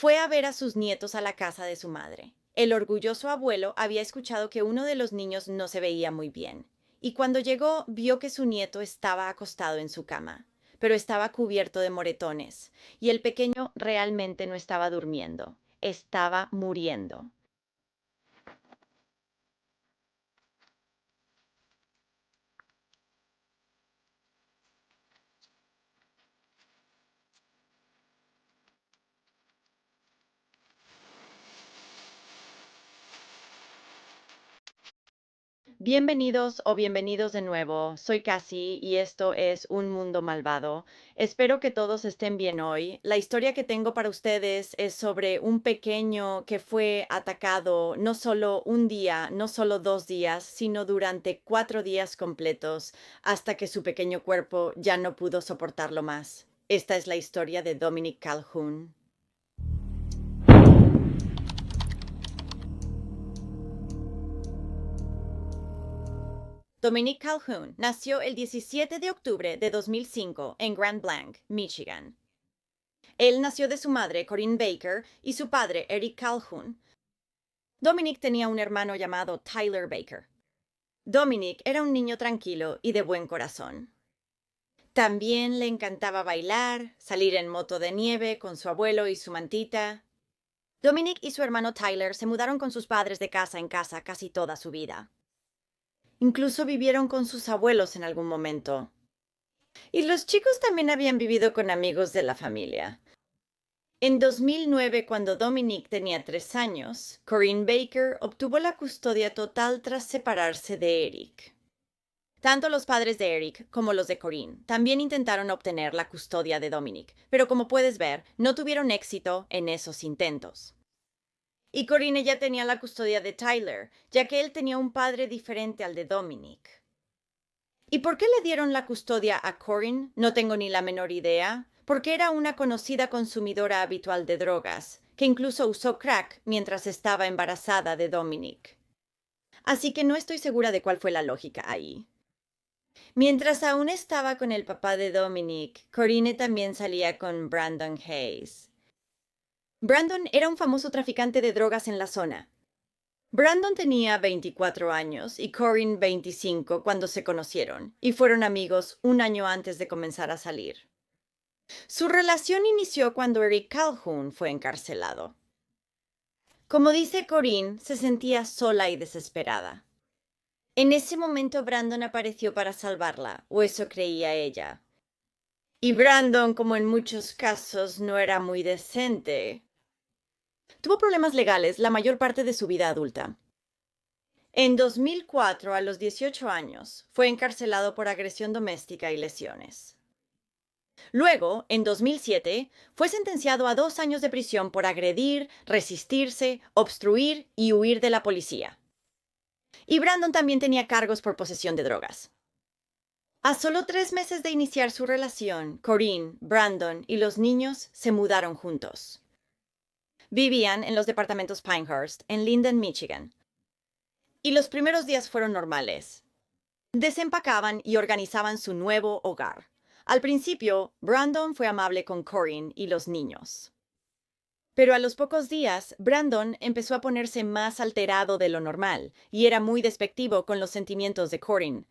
fue a ver a sus nietos a la casa de su madre. El orgulloso abuelo había escuchado que uno de los niños no se veía muy bien, y cuando llegó vio que su nieto estaba acostado en su cama, pero estaba cubierto de moretones, y el pequeño realmente no estaba durmiendo, estaba muriendo. Bienvenidos o bienvenidos de nuevo. Soy Cassie y esto es Un Mundo Malvado. Espero que todos estén bien hoy. La historia que tengo para ustedes es sobre un pequeño que fue atacado no solo un día, no solo 2 días, sino durante 4 días completos, hasta que su pequeño cuerpo ya no pudo soportarlo más. Esta es la historia de Dominic Calhoun. Dominic Calhoun nació el 17 de octubre de 2005 en Grand Blanc, Michigan. Él nació de su madre, Corinne Baker, y su padre, Eric Calhoun. Dominic tenía un hermano llamado Tyler Baker. Dominic era un niño tranquilo y de buen corazón. También le encantaba bailar, salir en moto de nieve con su abuelo y su mantita. Dominic y su hermano Tyler se mudaron con sus padres de casa en casa casi toda su vida. Incluso vivieron con sus abuelos en algún momento. Y los chicos también habían vivido con amigos de la familia. En 2009, cuando Dominic tenía 3 años, Corinne Baker obtuvo la custodia total tras separarse de Eric. Tanto los padres de Eric como los de Corinne también intentaron obtener la custodia de Dominic, pero como puedes ver, no tuvieron éxito en esos intentos. Y Corinne ya tenía la custodia de Tyler, ya que él tenía un padre diferente al de Dominic. ¿Y por qué le dieron la custodia a Corinne? No tengo ni la menor idea. Porque era una conocida consumidora habitual de drogas, que incluso usó crack mientras estaba embarazada de Dominic. Así que no estoy segura de cuál fue la lógica ahí. Mientras aún estaba con el papá de Dominic, Corinne también salía con Brandon Hayes. Brandon era un famoso traficante de drogas en la zona. Brandon tenía 24 años y Corinne 25 cuando se conocieron, y fueron amigos un año antes de comenzar a salir. Su relación inició cuando Eric Calhoun fue encarcelado. Como dice Corinne, se sentía sola y desesperada. En ese momento Brandon apareció para salvarla, o eso creía ella. Y Brandon, como en muchos casos, no era muy decente. Tuvo problemas legales la mayor parte de su vida adulta. En 2004, a los 18 años, fue encarcelado por agresión doméstica y lesiones. Luego, en 2007, fue sentenciado a 2 años de prisión por agredir, resistirse, obstruir y huir de la policía. Y Brandon también tenía cargos por posesión de drogas. A solo 3 meses de iniciar su relación, Corinne, Brandon y los niños se mudaron juntos. Vivían en los departamentos Pinehurst, en Linden, Michigan. Y los primeros días fueron normales. Desempacaban y organizaban su nuevo hogar. Al principio, Brandon fue amable con Corinne y los niños. Pero a los pocos días, Brandon empezó a ponerse más alterado de lo normal y era muy despectivo con los sentimientos de Corinne.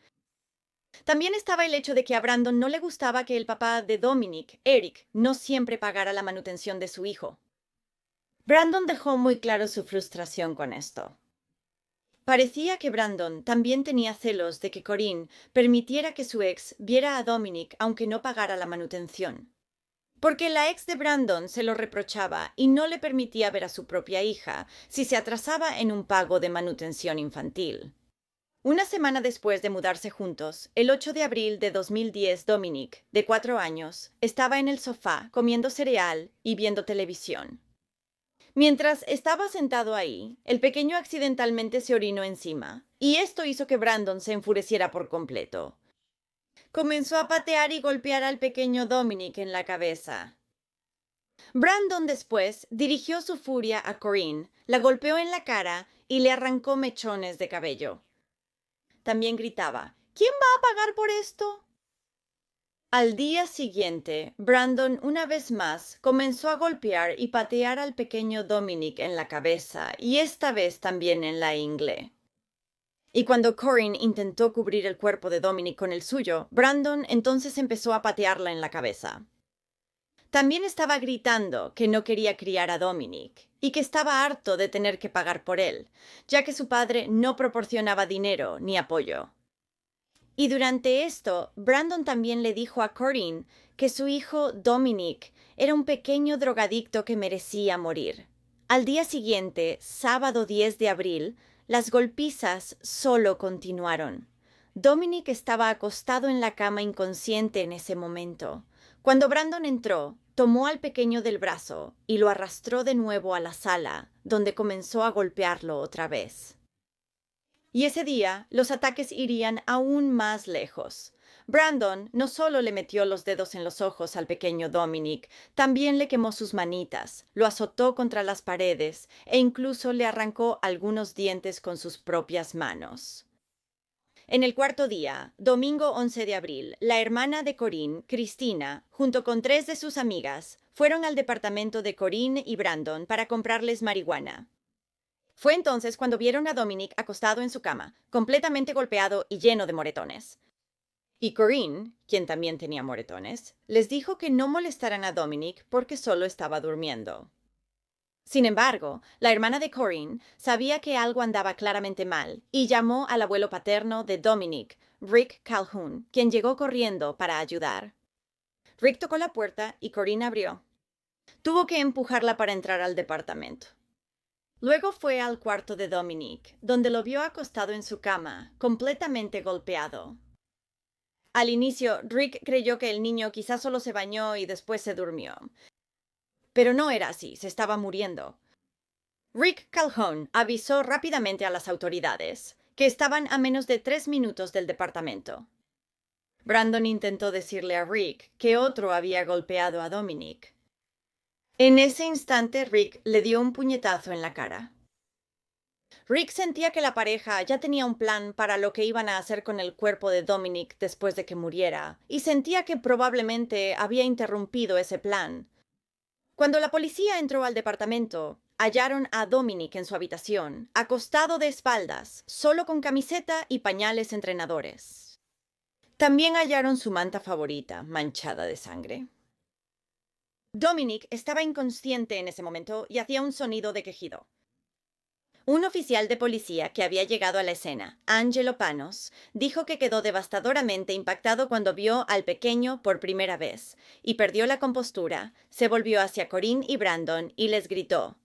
También estaba el hecho de que a Brandon no le gustaba que el papá de Dominic, Eric, no siempre pagara la manutención de su hijo. Brandon dejó muy claro su frustración con esto. Parecía que Brandon también tenía celos de que Corinne permitiera que su ex viera a Dominic aunque no pagara la manutención. Porque la ex de Brandon se lo reprochaba y no le permitía ver a su propia hija si se atrasaba en un pago de manutención infantil. Una semana después de mudarse juntos, el 8 de abril de 2010, Dominic, de 4 años, estaba en el sofá comiendo cereal y viendo televisión. Mientras estaba sentado ahí, el pequeño accidentalmente se orinó encima, y esto hizo que Brandon se enfureciera por completo. Comenzó a patear y golpear al pequeño Dominic en la cabeza. Brandon después dirigió su furia a Corinne, la golpeó en la cara y le arrancó mechones de cabello. También gritaba: ¿Quién va a pagar por esto? Al día siguiente, Brandon una vez más comenzó a golpear y patear al pequeño Dominic en la cabeza y esta vez también en la ingle. Y cuando Corinne intentó cubrir el cuerpo de Dominic con el suyo, Brandon entonces empezó a patearla en la cabeza. También estaba gritando que no quería criar a Dominic y que estaba harto de tener que pagar por él, ya que su padre no proporcionaba dinero ni apoyo. Y durante esto, Brandon también le dijo a Corinne que su hijo Dominic era un pequeño drogadicto que merecía morir. Al día siguiente, sábado 10 de abril, las golpizas solo continuaron. Dominic estaba acostado en la cama inconsciente en ese momento. Cuando Brandon entró, tomó al pequeño del brazo y lo arrastró de nuevo a la sala, donde comenzó a golpearlo otra vez. Y ese día los ataques irían aún más lejos. Brandon no solo le metió los dedos en los ojos al pequeño Dominic, también le quemó sus manitas, lo azotó contra las paredes e incluso le arrancó algunos dientes con sus propias manos. En el cuarto día, domingo 11 de abril, la hermana de Corinne, Cristina, junto con 3 de sus amigas, fueron al departamento de Corinne y Brandon para comprarles marihuana. Fue entonces cuando vieron a Dominic acostado en su cama, completamente golpeado y lleno de moretones. Y Corinne, quien también tenía moretones, les dijo que no molestaran a Dominic porque solo estaba durmiendo. Sin embargo, la hermana de Corinne sabía que algo andaba claramente mal y llamó al abuelo paterno de Dominic, Rick Calhoun, quien llegó corriendo para ayudar. Rick tocó la puerta y Corinne abrió. Tuvo que empujarla para entrar al departamento. Luego fue al cuarto de Dominic, donde lo vio acostado en su cama, completamente golpeado. Al inicio, Rick creyó que el niño quizás solo se bañó y después se durmió. Pero no era así, se estaba muriendo. Rick Calhoun avisó rápidamente a las autoridades, que estaban a menos de 3 minutos del departamento. Brandon intentó decirle a Rick que otro había golpeado a Dominic. En ese instante, Rick le dio un puñetazo en la cara. Rick sentía que la pareja ya tenía un plan para lo que iban a hacer con el cuerpo de Dominic después de que muriera, y sentía que probablemente había interrumpido ese plan. Cuando la policía entró al departamento, hallaron a Dominic en su habitación, acostado de espaldas, solo con camiseta y pañales entrenadores. También hallaron su manta favorita, manchada de sangre. Dominic estaba inconsciente en ese momento y hacía un sonido de quejido. Un oficial de policía que había llegado a la escena, Angelo Panos, dijo que quedó devastadoramente impactado cuando vio al pequeño por primera vez y perdió la compostura, se volvió hacia Corinne y Brandon y les gritó: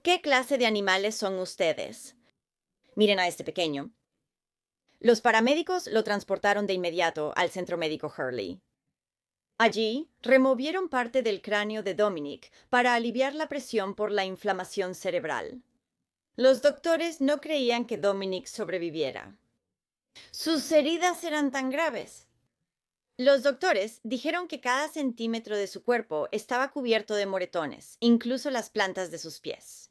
¿Qué clase de animales son ustedes? Miren a este pequeño. Los paramédicos lo transportaron de inmediato al centro médico Hurley. Allí, removieron parte del cráneo de Dominic para aliviar la presión por la inflamación cerebral. Los doctores no creían que Dominic sobreviviera. Sus heridas eran tan graves. Los doctores dijeron que cada centímetro de su cuerpo estaba cubierto de moretones, incluso las plantas de sus pies.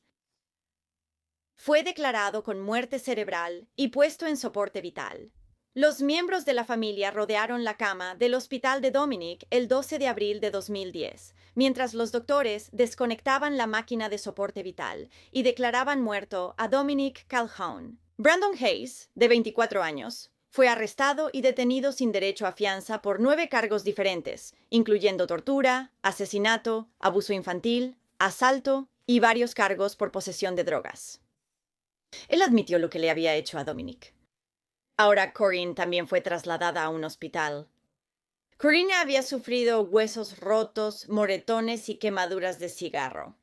Fue declarado con muerte cerebral y puesto en soporte vital. Los miembros de la familia rodearon la cama del hospital de Dominic el 12 de abril de 2010, mientras los doctores desconectaban la máquina de soporte vital y declaraban muerto a Dominic Calhoun. Brandon Hayes, de 24 años, fue arrestado y detenido sin derecho a fianza por 9 cargos diferentes, incluyendo tortura, asesinato, abuso infantil, asalto y varios cargos por posesión de drogas. Él admitió lo que le había hecho a Dominic. Ahora Corinne también fue trasladada a un hospital. Corinne había sufrido huesos rotos, moretones y quemaduras de cigarro.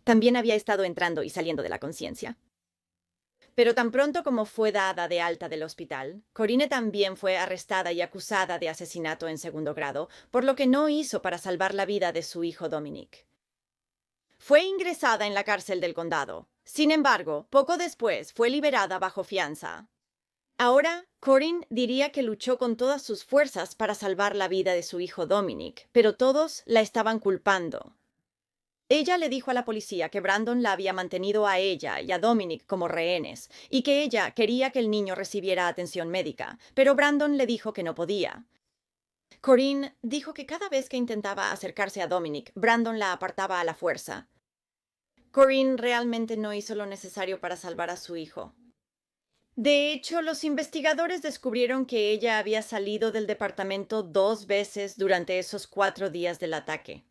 También había estado entrando y saliendo de la conciencia. Pero tan pronto como fue dada de alta del hospital, Corinne también fue arrestada y acusada de asesinato en segundo grado, por lo que no hizo para salvar la vida de su hijo Dominic. Fue ingresada en la cárcel del condado. Sin embargo, poco después fue liberada bajo fianza. Ahora, Corinne diría que luchó con todas sus fuerzas para salvar la vida de su hijo Dominic, pero todos la estaban culpando. Ella le dijo a la policía que Brandon la había mantenido a ella y a Dominic como rehenes, y que ella quería que el niño recibiera atención médica, pero Brandon le dijo que no podía. Corinne dijo que cada vez que intentaba acercarse a Dominic, Brandon la apartaba a la fuerza. Corinne realmente no hizo lo necesario para salvar a su hijo. De hecho, los investigadores descubrieron que ella había salido del departamento 2 veces durante esos 4 días del ataque.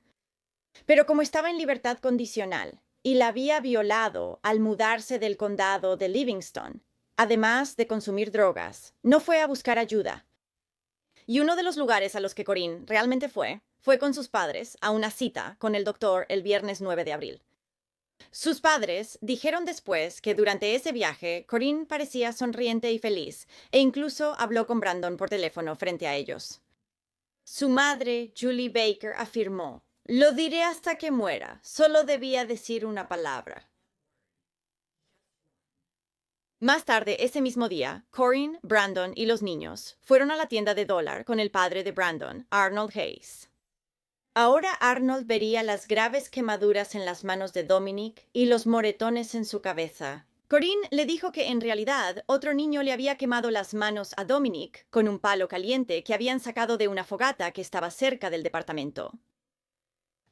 Pero como estaba en libertad condicional y la había violado al mudarse del condado de Livingston, además de consumir drogas, no fue a buscar ayuda. Y uno de los lugares a los que Corinne realmente fue con sus padres a una cita con el doctor el viernes 9 de abril. Sus padres dijeron después que durante ese viaje Corinne parecía sonriente y feliz, e incluso habló con Brandon por teléfono frente a ellos. Su madre, Julie Baker, afirmó: «Lo diré hasta que muera, solo debía decir una palabra». Más tarde, ese mismo día, Corinne, Brandon y los niños fueron a la tienda de dólar con el padre de Brandon, Arnold Hayes. Ahora Arnold vería las graves quemaduras en las manos de Dominic y los moretones en su cabeza. Corinne le dijo que en realidad otro niño le había quemado las manos a Dominic con un palo caliente que habían sacado de una fogata que estaba cerca del departamento.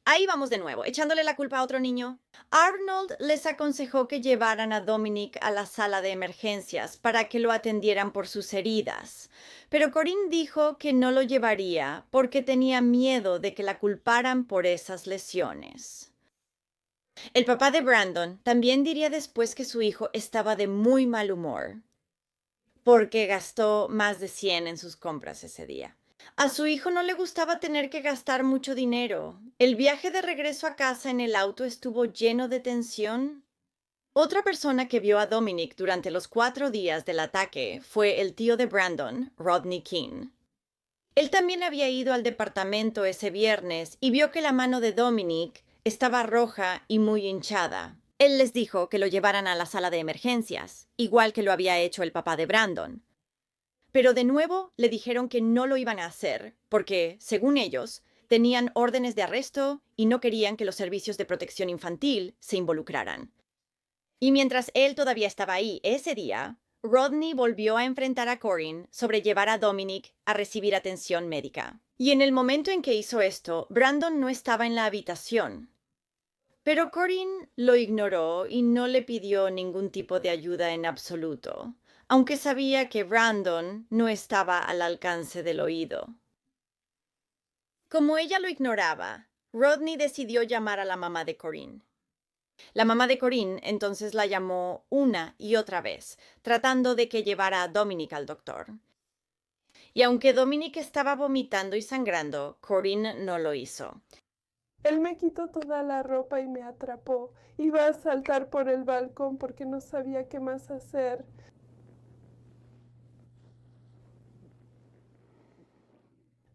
Ahí vamos de nuevo, echándole la culpa a otro niño. Arnold les aconsejó que llevaran a Dominic a la sala de emergencias para que lo atendieran por sus heridas. Pero Corinne dijo que no lo llevaría porque tenía miedo de que la culparan por esas lesiones. El papá de Brandon también diría después que su hijo estaba de muy mal humor porque gastó más de 100 en sus compras ese día. A su hijo no le gustaba tener que gastar mucho dinero. El viaje de regreso a casa en el auto estuvo lleno de tensión. Otra persona que vio a Dominic durante los 4 días del ataque fue el tío de Brandon, Rodney King. Él también había ido al departamento ese viernes y vio que la mano de Dominic estaba roja y muy hinchada. Él les dijo que lo llevaran a la sala de emergencias, igual que lo había hecho el papá de Brandon. Pero de nuevo le dijeron que no lo iban a hacer porque, según ellos, tenían órdenes de arresto y no querían que los servicios de protección infantil se involucraran. Y mientras él todavía estaba ahí ese día, Rodney volvió a enfrentar a Corinne sobre llevar a Dominic a recibir atención médica. Y en el momento en que hizo esto, Brandon no estaba en la habitación. Pero Corinne lo ignoró y no le pidió ningún tipo de ayuda en absoluto, aunque sabía que Brandon no estaba al alcance del oído. Como ella lo ignoraba, Rodney decidió llamar a la mamá de Corinne. La mamá de Corinne entonces la llamó una y otra vez, tratando de que llevara a Dominic al doctor. Y aunque Dominic estaba vomitando y sangrando, Corinne no lo hizo. Él me quitó toda la ropa y me atrapó. Iba a saltar por el balcón porque no sabía qué más hacer.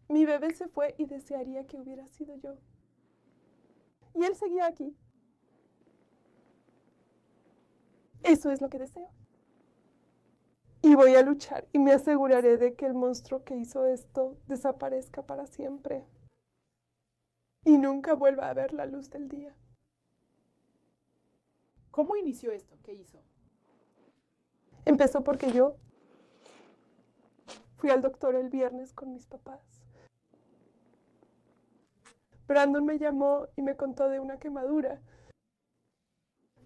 Mi bebé se fue y desearía que hubiera sido yo. Y él seguía aquí. Eso es lo que deseo. Y voy a luchar y me aseguraré de que el monstruo que hizo esto desaparezca para siempre y nunca vuelva a ver la luz del día. ¿Cómo inició esto? ¿Qué hizo? Empezó porque yo fui al doctor el viernes con mis papás. Brandon me llamó y me contó de una quemadura.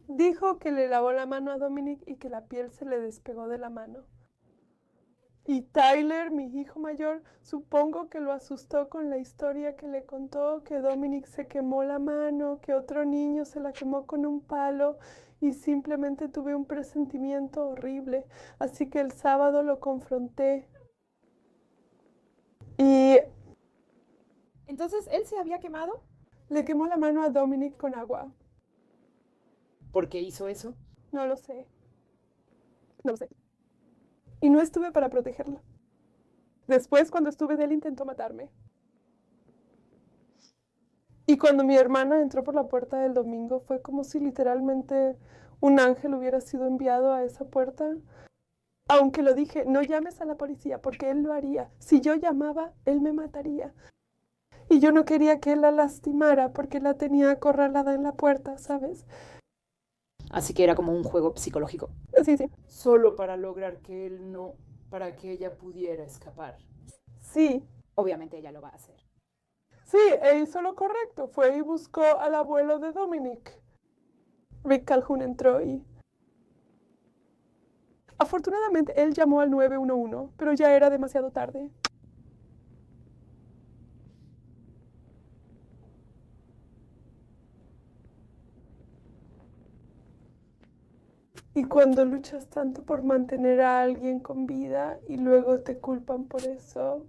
Dijo que le lavó la mano a Dominic y que la piel se le despegó de la mano. Y Tyler, mi hijo mayor, supongo que lo asustó con la historia que le contó, que Dominic se quemó la mano, que otro niño se la quemó con un palo, y simplemente tuve un presentimiento horrible. Así que el sábado lo confronté. Y Entonces, ¿él se había quemado? le quemó la mano a Dominic con agua. ¿Por qué hizo eso? No lo sé. No lo sé. Y no estuve para protegerlo. Después, cuando estuve de él, intentó matarme. Y cuando mi hermana entró por la puerta del domingo, fue como si literalmente un ángel hubiera sido enviado a esa puerta. Aunque lo dije, no llames a la policía, porque él lo haría. Si yo llamaba, él me mataría. Y yo no quería que él la lastimara porque la tenía acorralada en la puerta, ¿sabes? Así que era como un juego psicológico. Sí, sí. Solo para lograr que él no, para que ella pudiera escapar. Sí. obviamente ella lo va a hacer. Sí, hizo lo correcto. Fue y buscó al abuelo de Dominic. Rick Calhoun entró y... Afortunadamente, él llamó al 911, pero ya era demasiado tarde. Y cuando luchas tanto por mantener a alguien con vida y luego te culpan por eso...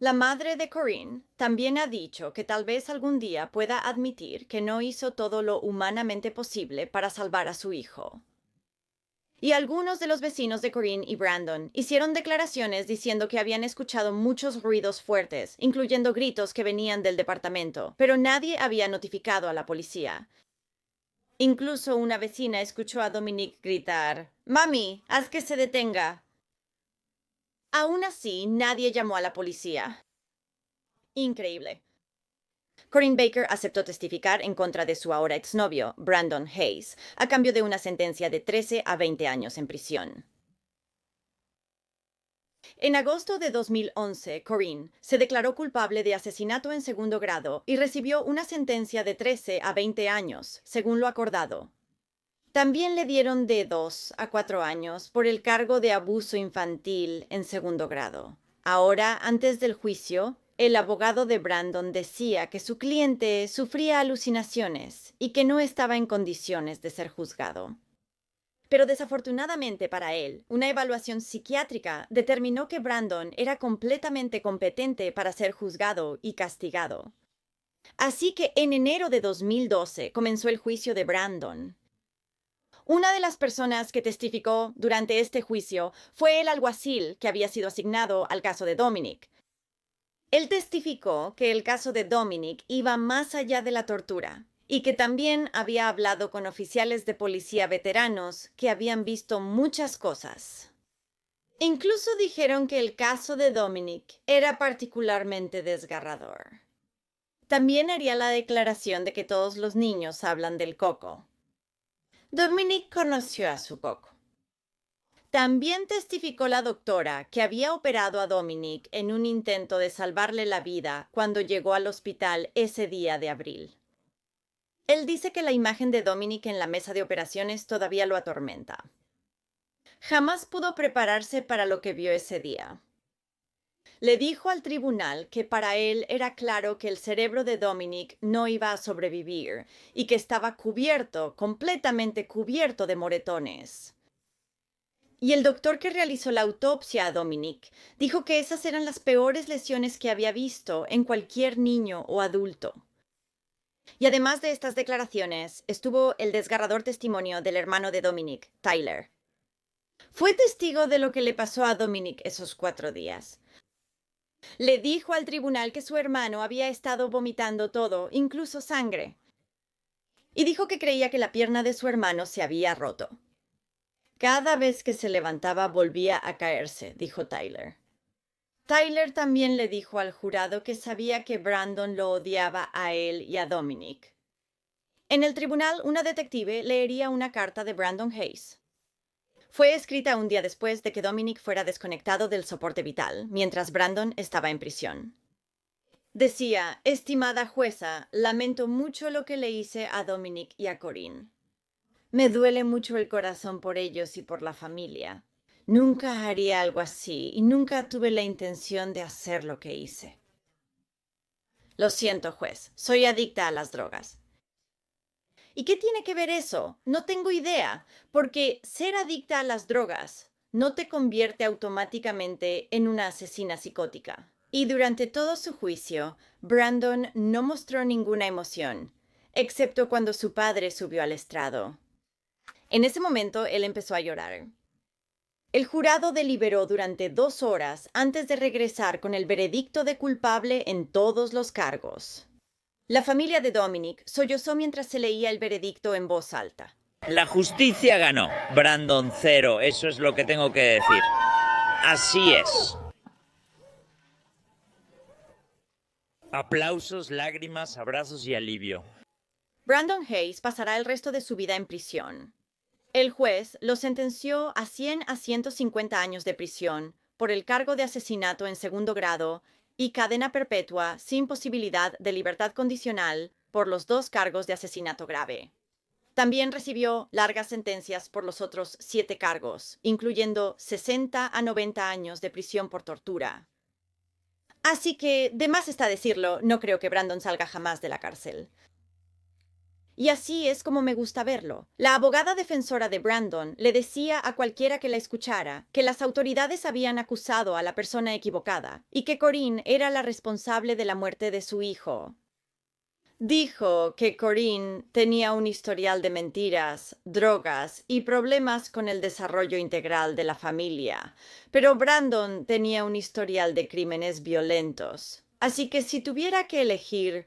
La madre de Corinne también ha dicho que tal vez algún día pueda admitir que no hizo todo lo humanamente posible para salvar a su hijo. Y algunos de los vecinos de Corinne y Brandon hicieron declaraciones diciendo que habían escuchado muchos ruidos fuertes, incluyendo gritos que venían del departamento, pero nadie había notificado a la policía. Incluso una vecina escuchó a Dominic gritar: «Mami, haz que se detenga». Aún así, nadie llamó a la policía. Increíble. Corinne Baker aceptó testificar en contra de su ahora exnovio, Brandon Hayes, a cambio de una sentencia de 13 a 20 años en prisión. En agosto de 2011, Corinne se declaró culpable de asesinato en segundo grado y recibió una sentencia de 13 a 20 años, según lo acordado. También le dieron de 2 a 4 años por el cargo de abuso infantil en segundo grado. Ahora, antes del juicio, el abogado de Brandon decía que su cliente sufría alucinaciones y que no estaba en condiciones de ser juzgado. Pero desafortunadamente para él, una evaluación psiquiátrica determinó que Brandon era completamente competente para ser juzgado y castigado. Así que en enero de 2012 comenzó el juicio de Brandon. Una de las personas que testificó durante este juicio fue el alguacil que había sido asignado al caso de Dominic. Él testificó que el caso de Dominic iba más allá de la tortura y que también había hablado con oficiales de policía veteranos que habían visto muchas cosas. Incluso dijeron que el caso de Dominic era particularmente desgarrador. También haría la declaración de que todos los niños hablan del coco. Dominic conoció a su coco. También testificó la doctora que había operado a Dominic en un intento de salvarle la vida cuando llegó al hospital ese día de abril. Él dice que la imagen de Dominic en la mesa de operaciones todavía lo atormenta. Jamás pudo prepararse para lo que vio ese día. Le dijo al tribunal que para él era claro que el cerebro de Dominic no iba a sobrevivir y que estaba cubierto, completamente cubierto de moretones. Y el doctor que realizó la autopsia a Dominic dijo que esas eran las peores lesiones que había visto en cualquier niño o adulto. Y además de estas declaraciones, estuvo el desgarrador testimonio del hermano de Dominic, Tyler. Fue testigo de lo que le pasó a Dominic esos 4 días. Le dijo al tribunal que su hermano había estado vomitando todo, incluso sangre. Y dijo que creía que la pierna de su hermano se había roto. Cada vez que se levantaba volvía a caerse, dijo Tyler. Tyler también le dijo al jurado que sabía que Brandon lo odiaba a él y a Dominic. En el tribunal, una detective leería una carta de Brandon Hayes. Fue escrita un día después de que Dominic fuera desconectado del soporte vital, mientras Brandon estaba en prisión. Decía: «Estimada jueza, lamento mucho lo que le hice a Dominic y a Corinne. Me duele mucho el corazón por ellos y por la familia. Nunca haría algo así y nunca tuve la intención de hacer lo que hice. Lo siento, juez, soy adicta a las drogas». ¿Y qué tiene que ver eso? No tengo idea, porque ser adicta a las drogas no te convierte automáticamente en una asesina psicótica. Y durante todo su juicio, Brandon no mostró ninguna emoción, excepto cuando su padre subió al estrado. En ese momento, él empezó a llorar. El jurado deliberó durante 2 horas antes de regresar con el veredicto de culpable en todos los cargos. La familia de Dominic sollozó mientras se leía el veredicto en voz alta. La justicia ganó. Brandon 0, eso es lo que tengo que decir. Así es. Aplausos, lágrimas, abrazos y alivio. Brandon Hayes pasará el resto de su vida en prisión. El juez lo sentenció a 100 a 150 años de prisión por el cargo de asesinato en segundo grado y cadena perpetua sin posibilidad de libertad condicional por los 2 cargos de asesinato grave. También recibió largas sentencias por los otros 7 cargos, incluyendo 60 a 90 años de prisión por tortura. Así que, de más está decirlo, no creo que Brandon salga jamás de la cárcel. Y así es como me gusta verlo. La abogada defensora de Brandon le decía a cualquiera que la escuchara que las autoridades habían acusado a la persona equivocada y que Corinne era la responsable de la muerte de su hijo. Dijo que Corinne tenía un historial de mentiras, drogas y problemas con el desarrollo integral de la familia, pero Brandon tenía un historial de crímenes violentos. Así que si tuviera que elegir...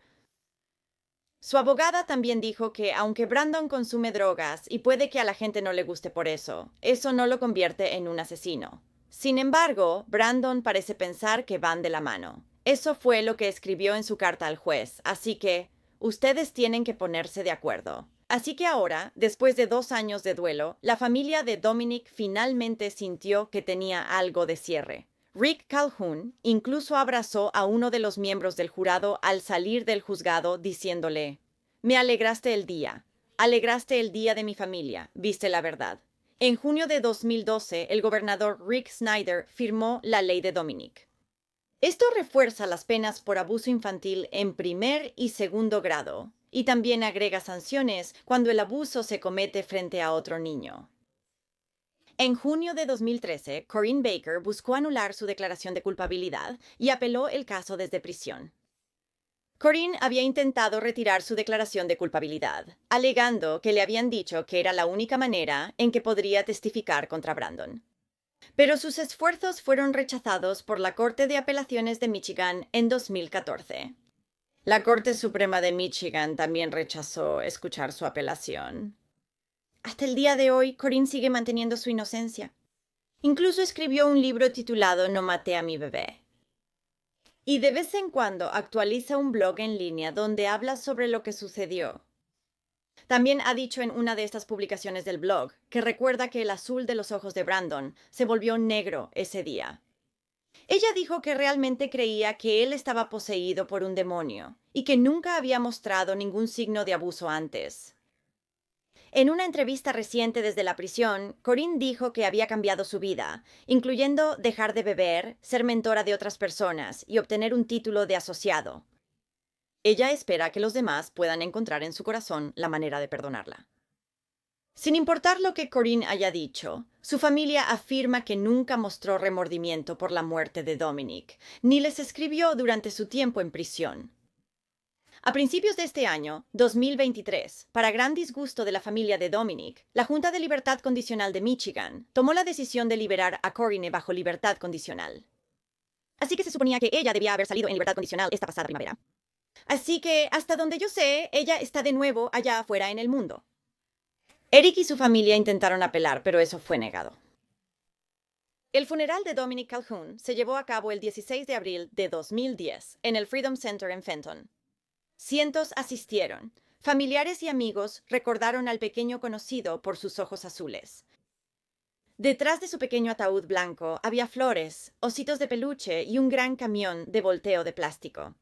Su abogada también dijo que aunque Brandon consume drogas y puede que a la gente no le guste por eso no lo convierte en un asesino. Sin embargo, Brandon parece pensar que van de la mano. Eso fue lo que escribió en su carta al juez, así que ustedes tienen que ponerse de acuerdo. Así que ahora, después de 2 años de duelo, la familia de Dominic finalmente sintió que tenía algo de cierre. Rick Calhoun incluso abrazó a uno de los miembros del jurado al salir del juzgado diciéndole: «Me alegraste el día de mi familia, viste la verdad». En junio de 2012, el gobernador Rick Snyder firmó la ley de Dominic. Esto refuerza las penas por abuso infantil en primer y segundo grado, y también agrega sanciones cuando el abuso se comete frente a otro niño. En junio de 2013, Corinne Baker buscó anular su declaración de culpabilidad y apeló el caso desde prisión. Corinne había intentado retirar su declaración de culpabilidad, alegando que le habían dicho que era la única manera en que podría testificar contra Brandon. Pero sus esfuerzos fueron rechazados por la Corte de Apelaciones de Michigan en 2014. La Corte Suprema de Michigan también rechazó escuchar su apelación. Hasta el día de hoy, Corinne sigue manteniendo su inocencia. Incluso escribió un libro titulado No maté a mi bebé. Y de vez en cuando actualiza un blog en línea donde habla sobre lo que sucedió. También ha dicho en una de estas publicaciones del blog que recuerda que el azul de los ojos de Brandon se volvió negro ese día. Ella dijo que realmente creía que él estaba poseído por un demonio y que nunca había mostrado ningún signo de abuso antes. En una entrevista reciente desde la prisión, Corinne dijo que había cambiado su vida, incluyendo dejar de beber, ser mentora de otras personas y obtener un título de asociado. Ella espera que los demás puedan encontrar en su corazón la manera de perdonarla. Sin importar lo que Corinne haya dicho, su familia afirma que nunca mostró remordimiento por la muerte de Dominic, ni les escribió durante su tiempo en prisión. A principios de este año, 2023, para gran disgusto de la familia de Dominic, la Junta de Libertad Condicional de Michigan tomó la decisión de liberar a Corinne bajo libertad condicional. Así que se suponía que ella debía haber salido en libertad condicional esta pasada primavera. Así que, hasta donde yo sé, ella está de nuevo allá afuera en el mundo. Eric y su familia intentaron apelar, pero eso fue negado. El funeral de Dominic Calhoun se llevó a cabo el 16 de abril de 2010 en el Freedom Center en Fenton. Cientos asistieron. Familiares y amigos recordaron al pequeño conocido por sus ojos azules. Detrás de su pequeño ataúd blanco había flores, ositos de peluche y un gran camión de volteo de plástico.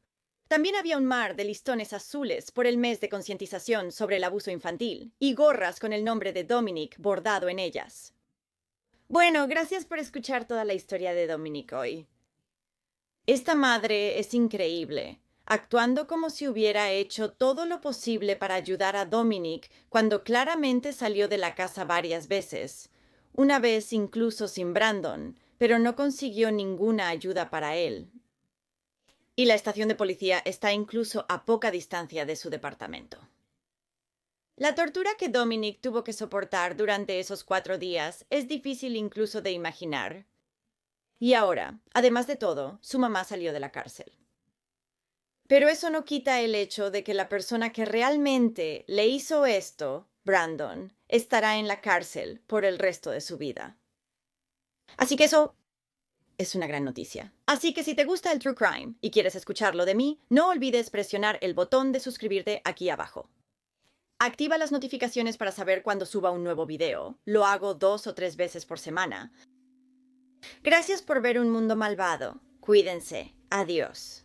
También había un mar de listones azules por el mes de concientización sobre el abuso infantil y gorras con el nombre de Dominic bordado en ellas. Bueno, gracias por escuchar toda la historia de Dominic hoy. Esta madre es increíble, actuando como si hubiera hecho todo lo posible para ayudar a Dominic cuando claramente salió de la casa varias veces, una vez incluso sin Brandon, pero no consiguió ninguna ayuda para él. Y la estación de policía está incluso a poca distancia de su departamento. La tortura que Dominic tuvo que soportar durante esos 4 días es difícil incluso de imaginar. Y ahora, además de todo, su mamá salió de la cárcel. Pero eso no quita el hecho de que la persona que realmente le hizo esto, Brandon, estará en la cárcel por el resto de su vida. Así que eso es una gran noticia. Así que si te gusta el True Crime y quieres escucharlo de mí, no olvides presionar el botón de suscribirte aquí abajo. Activa las notificaciones para saber cuando suba un nuevo video. Lo hago 2 o 3 veces por semana. Gracias por ver Un Mundo Malvado. Cuídense. Adiós.